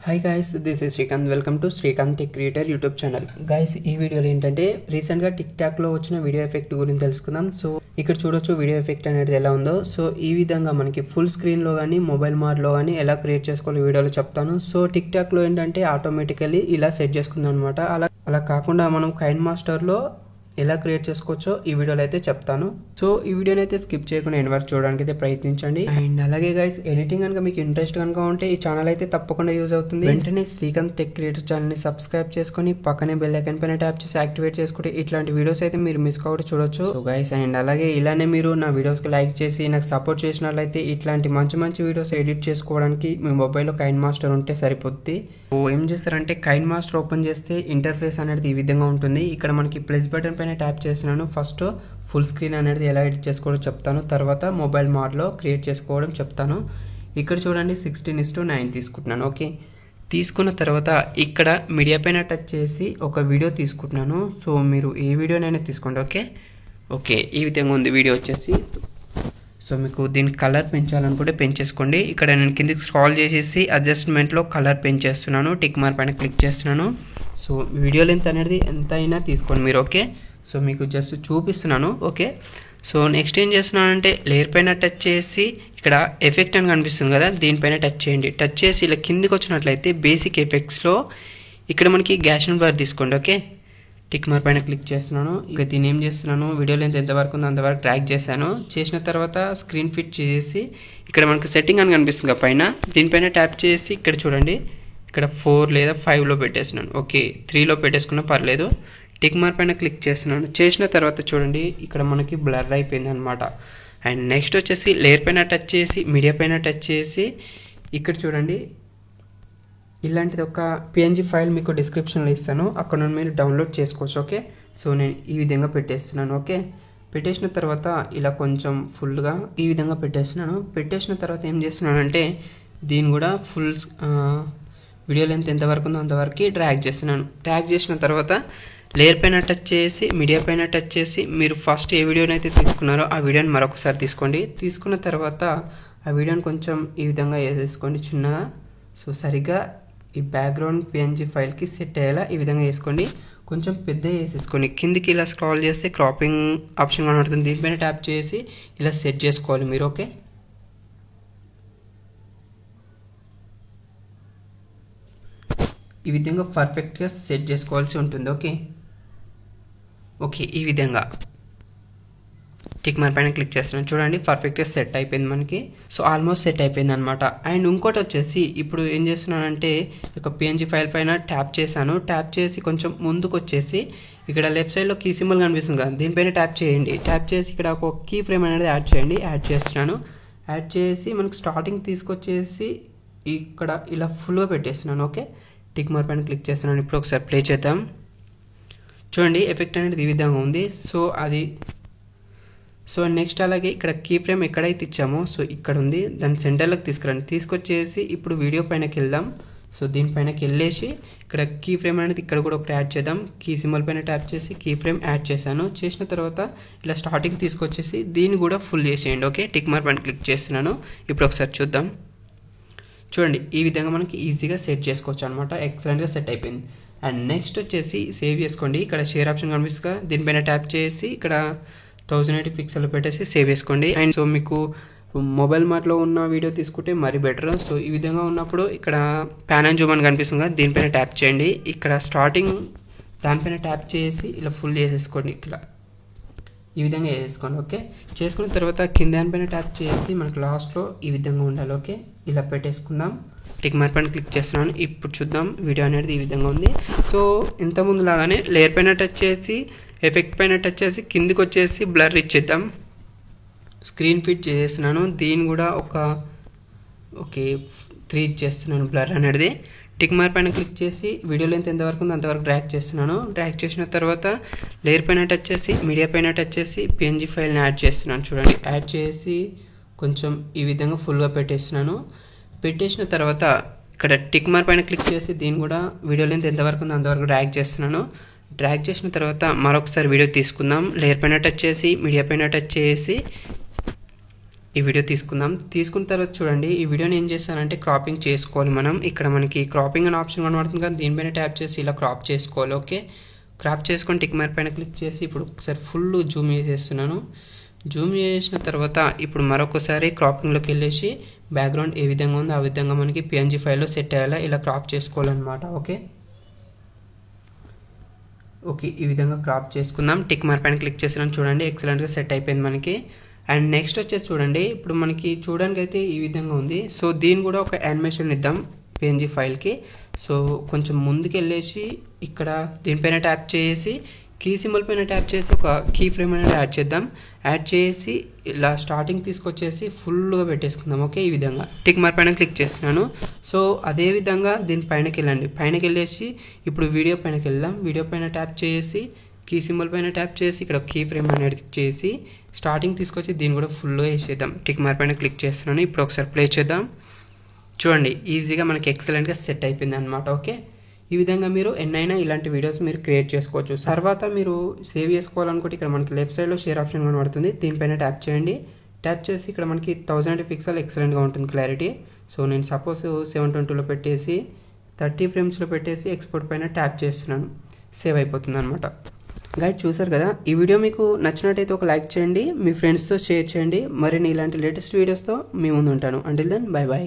Hi guys, this is Srikanth. Welcome to Srikanth tech creator YouTube channel. Guys, ఈ వీడియోలో ఏంటంటే రీసెంట్గా టిక్ టాక్లో వచ్చిన వీడియో ఎఫెక్ట్ గురించి తెలుసుకుందాం. సో ఇక్కడ చూడొచ్చు వీడియో ఎఫెక్ట్ అనేది ఎలా ఉందో. సో ఈ విధంగా మనకి ఫుల్ స్క్రీన్లో కానీ మొబైల్ మోడ్లో కానీ ఎలా క్రియేట్ చేసుకోవాలో వీడియోలో చెప్తాను. సో టిక్ టాక్లో ఏంటంటే ఆటోమేటికల్లీ ఇలా సెట్ చేసుకుందాం అనమాట. అలా కాకుండా మనం కైన్ మాస్టర్లో ఎలా క్రియేట్ చేసుకోవచ్చో ఈ వీడియోలో అయితే చెప్తాను. సో ఈ వీడియోని అయితే స్కిప్ చేయకుండా ఎండ్ వరకు చూడడానికి అయితే ప్రయత్నించండి. అండ్ అలాగే గైస్, ఎడిటింగ్ కనుక మీకు ఇంట్రెస్ట్ కనుక ఉంటే ఈ ఛానల్ అయితే తప్పకుండా యూజ్ అవుతుంది. వెంటనే శ్రీకాంత్ టెక్ క్రియేటర్ ఛానల్ని సబ్స్క్రైబ్ చేసుకొని పక్కనే బెల్ ఐకాన్ పైన ట్యాప్ చేసి యాక్టివేట్ చేసుకుంటే ఇట్లాంటి వీడియోస్ అయితే మీరు మిస్ కావడం చూడొచ్చు. సో గైస్, అండ్ అలాగే ఇలానే మీరు నా వీడియోస్కి లైక్ చేసి నాకు సపోర్ట్ చేసినట్లయితే ఇట్లాంటి మంచి మంచి వీడియోస్ ఎడిట్ చేసుకోవడానికి మీ మొబైల్లో కైన్ మాస్టర్ ఉంటే సరిపోద్ది. సో ఏం చేస్తారంటే కైన్ మాస్టర్ ఓపెన్ చేస్తే ఇంటర్ఫేస్ అనేది ఈ విధంగా ఉంటుంది. ఇక్కడ మనకి ప్లస్ బటన్ పైన ట్యాప్ చేస్తున్నాను. ఫస్ట్ ఫుల్ స్క్రీన్ అనేది ఎలా ఎడిట్ చేసుకోవడం చెప్తాను, తర్వాత మొబైల్ మోడ్లో క్రియేట్ చేసుకోవడం చెప్తాను. ఇక్కడ చూడండి 16:9 తీసుకుంటున్నాను. ఓకే, తీసుకున్న తర్వాత ఇక్కడ మీడియా పైన టచ్ చేసి ఒక వీడియో తీసుకుంటున్నాను. సో మీరు ఏ వీడియోనైనా తీసుకోండి. ఓకే ఈ విధంగా ఉంది వీడియో వచ్చేసి. సో మీకు దీని కలర్ పెంచాలనుకుంటే పెంచేసుకోండి. ఇక్కడ నేను కిందికి స్క్రాల్ చేసేసి అడ్జస్ట్మెంట్లో కలర్ పెంచేస్తున్నాను. టిక్ మార్క్ పైన క్లిక్ చేస్తున్నాను. సో వీడియో లెంత్ అనేది ఎంత అయినా తీసుకోండి మీరు. ఓకే, సో మీకు జస్ట్ చూపిస్తున్నాను. ఓకే, సో నెక్స్ట్ ఏం చేస్తున్నానంటే లేయర్ పైన టచ్ చేసి ఇక్కడ ఎఫెక్ట్ అని కనిపిస్తుంది కదా, దీనిపైన టచ్ చేయండి. టచ్ చేసి ఇలా కిందికి వచ్చినట్లయితే బేసిక్ ఎఫెక్ట్స్లో ఇక్కడ మనకి గ్యాషన్ బార్ తీసుకోండి. ఓకే, టిక్ మార్క్ పైన క్లిక్ చేస్తున్నాను. ఇక దీన్ని ఏం చేస్తున్నాను, వీడియో లెంత్ ఎంతవరకు ఉందో అంతవరకు ట్రాక్ చేశాను. చేసిన తర్వాత స్క్రీన్ ఫిట్ చేసి ఇక్కడ మనకి సెట్టింగ్ అని కనిపిస్తుంది కదా పైన, దీనిపైన ట్యాప్ చేసి ఇక్కడ చూడండి ఇక్కడ 4 లేదా 5లో పెట్టేస్తున్నాను. ఓకే, 3లో పెట్టేసుకున్నా పర్లేదు. టిక్ మార్క్ పైన క్లిక్ చేస్తున్నాను. చేసిన తర్వాత చూడండి ఇక్కడ మనకి బ్లర్ అయిపోయింది అనమాట. అండ్ నెక్స్ట్ వచ్చేసి లేయర్ పైన టచ్ చేసి మీడియా పైన టచ్ చేసి ఇక్కడ చూడండి ఇలాంటిది ఒక పిఎన్జీ ఫైల్ మీకు డిస్క్రిప్షన్లో ఇస్తాను, అక్కడ నుండి మీరు డౌన్లోడ్ చేసుకోవచ్చు. ఓకే, సో నేను ఈ విధంగా పెట్టేస్తున్నాను. ఓకే, పెట్టేసిన తర్వాత ఇలా కొంచెం ఫుల్గా ఈ విధంగా పెట్టేస్తున్నాను. పెట్టేసిన తర్వాత ఏం చేస్తున్నానంటే దీన్ని కూడా ఫుల్ వీడియో లెంత్ ఎంతవరకు ఉందో అంతవరకు డ్రాగ్ చేస్తున్నాను. డ్రాగ్ చేసిన తర్వాత లేయర్ పైన టచ్ చేసి మీడియా పైన టచ్ చేసి మీరు ఫస్ట్ ఏ వీడియోనైతే తీసుకున్నారో ఆ వీడియోని మరొకసారి తీసుకోండి. తీసుకున్న తర్వాత ఆ వీడియోని కొంచెం ఈ విధంగా వేసేసుకోండి చిన్నగా. సో సరిగ్గా ఈ బ్యాక్గ్రౌండ్ పిఎన్జీ ఫైల్కి సెట్ అయ్యేలా ఈ విధంగా వేసుకోండి. కొంచెం పెద్దగా వేసేసుకోండి. కిందికి ఇలా స్క్రాల్ చేస్తే క్రాపింగ్ ఆప్షన్ కనబడుతుంది, దీనిపైన ట్యాప్ చేసి ఇలా సెట్ చేసుకోవాలి మీరు. ఓకే, ఈ విధంగా పర్ఫెక్ట్గా సెట్ చేసుకోవాల్సి ఉంటుంది. ఓకే ఈ విధంగా టిక్ మార్క్ పైన క్లిక్ చేస్తున్నాను. చూడండి పర్ఫెక్ట్గా సెట్ అయిపోయింది మనకి. సో ఆల్మోస్ట్ సెట్ అయిపోయింది అనమాట. అండ్ ఇంకోటి వచ్చేసి ఇప్పుడు ఏం చేస్తున్నానంటే ఒక పిఎన్జీ ఫైల్ పైన ట్యాప్ చేశాను. ట్యాప్ చేసి కొంచెం ముందుకు వచ్చేసి ఇక్కడ లెఫ్ట్ సైడ్లో కీ సింబల్ కనిపిస్తుంది కదా, దీనిపైన ట్యాప్ చేయండి. ట్యాప్ చేసి ఇక్కడ ఒక కీ ఫ్రేమ్ అనేది యాడ్ చేయండి. యాడ్ చేస్తున్నాను. యాడ్ చేసి మనకి స్టార్టింగ్ తీసుకొచ్చేసి ఇక్కడ ఇలా ఫుల్గా పెట్టేస్తున్నాను. ఓకే, టిక్ మార్క్ పైన క్లిక్ చేస్తున్నాను. ఇప్పుడు ఒకసారి ప్లే చేద్దాం. చూడండి ఎఫెక్ట్ అనేది ఈ విధంగా ఉంది. సో నెక్స్ట్ అలాగే ఇక్కడ కీ ఫ్రేమ్ ఎక్కడైతే ఇచ్చామో సో ఇక్కడ ఉంది, దాన్ని సెంటర్లోకి తీసుకురండి. తీసుకొచ్చేసి ఇప్పుడు వీడియో పైనకి వెళ్దాం. సో దీనిపైనకి వెళ్ళేసి ఇక్కడ కీ ఫ్రేమ్ అనేది ఇక్కడ కూడా ఒకటి యాడ్ చేద్దాం. కీ సింబల్ పైన ట్యాప్ చేసి కీ ఫ్రేమ్ యాడ్ చేశాను. చేసిన తర్వాత ఇలా స్టార్టింగ్ తీసుకొచ్చేసి దీన్ని కూడా ఫుల్ చేసేయండి. ఓకే, టిక్ మార్క్ పైన క్లిక్ చేస్తున్నాను. ఇప్పుడు ఒకసారి చూద్దాం. చూడండి ఈ విధంగా మనకి ఈజీగా సెట్ చేసుకోవచ్చు అనమాట. ఎక్సలెంట్గా సెట్ అయిపోయింది. అండ్ నెక్స్ట్ వచ్చేసి సేవ్ చేసుకోండి. ఇక్కడ షేర్ ఆప్షన్ కనిపిస్తుంది, దీనిపైన ట్యాప్ చేసి ఇక్కడ 1080 పిక్సెల్ పెట్టేసి సేవ్ చేసుకోండి. అండ్ సో మీకు మొబైల్ మార్ట్లో ఉన్న వీడియో తీసుకుంటే మరీ బెటర్. సో ఈ విధంగా ఉన్నప్పుడు ఇక్కడ ప్యాన్ అండ్ జూమ్ అని కనిపిస్తుంది కదా, దీనిపైన ట్యాప్ చేయండి. ఇక్కడ స్టార్టింగ్ దానిపైన ట్యాప్ చేసి ఇలా ఫుల్ చేసేసుకోండి. ఇక్కడ ఈ విధంగా వేసేసుకోండి. ఓకే, చేసుకున్న తర్వాత కింద దానిపైన ట్యాప్ చేసి మనకు లాస్ట్లో ఈ విధంగా ఉండాలి. ఓకే, ఇలా పెట్టేసుకుందాం. టిక్ మార్క్ పైన క్లిక్ చేస్తున్నాను. ఇప్పుడు చూద్దాం వీడియో అనేది ఈ విధంగా ఉంది. సో ఇంతకుముందు లాగానే లేయర్ పైన టచ్ చేసి ఎఫెక్ట్ పైన టచ్ చేసి కిందికి వచ్చేసి బ్లర్ ఇచ్చేద్దాం. స్క్రీన్ ఫిట్ చేసేస్తున్నాను. దీన్ని కూడా ఓకే 3 ఇచ్చేస్తున్నాను బ్లర్ అనేది. టిక్ మార్క్ పైన క్లిక్ చేసి వీడియో లెంత్ ఎంతవరకు ఉందో అంతవరకు డ్రాగ్ చేస్తున్నాను. డ్రాగ్ చేసిన తర్వాత లేయర్ పైన టచ్ చేసి మీడియా పైన టచ్ చేసి పిఎన్జీ ఫైల్ని యాడ్ చేస్తున్నాను. చూడండి యాడ్ చేసి కొంచెం ఈ విధంగా ఫుల్గా పెట్టేస్తున్నాను. పెట్టేసిన తర్వాత ఇక్కడ టిక్ మార్క్ పైన క్లిక్ చేసి దీన్ని కూడా వీడియో లెంత్ ఎంతవరకు ఉందో అంతవరకు డ్రాగ్ చేస్తున్నాను. డ్రాగ్ చేసిన తర్వాత మరొకసారి వీడియో తీసుకుందాం. లేయర్ పైన టచ్ చేసి మీడియా పైన టచ్ చేసి ఈ వీడియో తీసుకున్న తర్వాత చూడండి, ఈ వీడియోని ఏం చేస్తానంటే క్రాపింగ్ చేసుకోవాలి మనం. ఇక్కడ మనకి క్రాపింగ్ అనే ఆప్షన్ కనబడుతుంది కదా, దీనిపైన ట్యాప్ చేసి ఇలా క్రాప్ చేసుకోవాలి. ఓకే, క్రాప్ చేసుకొని టిక్ మార్క్ పైన క్లిక్ చేసి ఇప్పుడు ఒకసారి ఫుల్ జూమ్ చేసేస్తున్నాను. జూమ్ చేసిన తర్వాత ఇప్పుడు మరొకసారి క్రాపింగ్లోకి వెళ్ళేసి బ్యాక్గ్రౌండ్ ఏ విధంగా ఉందో ఆ విధంగా మనకి PNG ఫైల్లో సెట్ అయ్యేలా ఇలా క్రాప్ చేసుకోవాలన్నమాట. ఓకే, ఈ విధంగా క్రాప్ చేసుకుందాం. టిక్ మార్క్ పైన క్లిక్ చేసినాను చూడండి, ఎక్సలెంట్గా సెట్ అయిపోయింది మనకి. అండ్ నెక్స్ట్ వచ్చేసి చూడండి, ఇప్పుడు మనకి చూడడానికి అయితే ఈ విధంగా ఉంది. సో దీన్ని కూడా ఒక యానిమేషన్ ఇద్దాం PNG ఫైల్కి. సో కొంచెం ముందుకు వెళ్ళేసి ఇక్కడ దీనిపైన ట్యాప్ చేసి కీ సింబల్ పైన ట్యాప్ చేసి ఒక కీ ఫ్రేమ్ అనేది యాడ్ చేద్దాం. యాడ్ చేసి ఇలా స్టార్టింగ్ తీసుకొచ్చేసి ఫుల్గా పెట్టేసుకుందాం. ఓకే, ఈ విధంగా టిక్ మార్క్ పైన క్లిక్ చేస్తున్నాను. సో అదే విధంగా దీని పైనకి వెళ్ళండి. పైనకి వెళ్ళేసి ఇప్పుడు వీడియో పైనకి వెళ్దాం. వీడియో పైన ట్యాప్ చేసి కీ సింబల్ పైన ట్యాప్ చేసి ఇక్కడ కీ ఫ్రేమ్ అనేది చేసి స్టార్టింగ్ తీసుకొచ్చి దీన్ని కూడా ఫుల్గా వేసేద్దాం. టిక్ మార్క్ పైన క్లిక్ చేస్తున్నాను. ఇప్పుడు ఒకసారి ప్లే చేద్దాం. చూడండి, ఈజీగా మనకి ఎక్సలెంట్గా సెట్ అయిపోయింది అనమాట. ఓకే, ఈ విధంగా మీరు ఎన్నైనా ఇలాంటి వీడియోస్ మీరు క్రియేట్ చేసుకోవచ్చు. తర్వాత మీరు సేవ్ చేసుకోవాలనుకుంటే ఇక్కడ మనకి లెఫ్ట్ సైడ్లో షేర్ ఆప్షన్ కనబడుతుంది, దీనిపైన ట్యాప్ చేయండి. ట్యాప్ చేసి ఇక్కడ మనకి 1080 పిక్సెల్ ఎక్సలెంట్గా ఉంటుంది క్లారిటీ. సో నేను సపోజ్ 720లో పెట్టేసి 30 ఫ్రేమ్స్లో పెట్టేసి ఎక్స్పోర్ట్ పైన ట్యాప్ చేస్తున్నాను. సేవ్ అయిపోతుంది అనమాట. గైస్ చూసారు కదా, ఈ వీడియో మీకు నచ్చినట్టయితే ఒక లైక్ చేయండి, మీ ఫ్రెండ్స్తో షేర్ చేయండి. మరిన్ని ఇలాంటి లేటెస్ట్ వీడియోస్తో మీ ముందు ఉంటాను. Until then bye bye.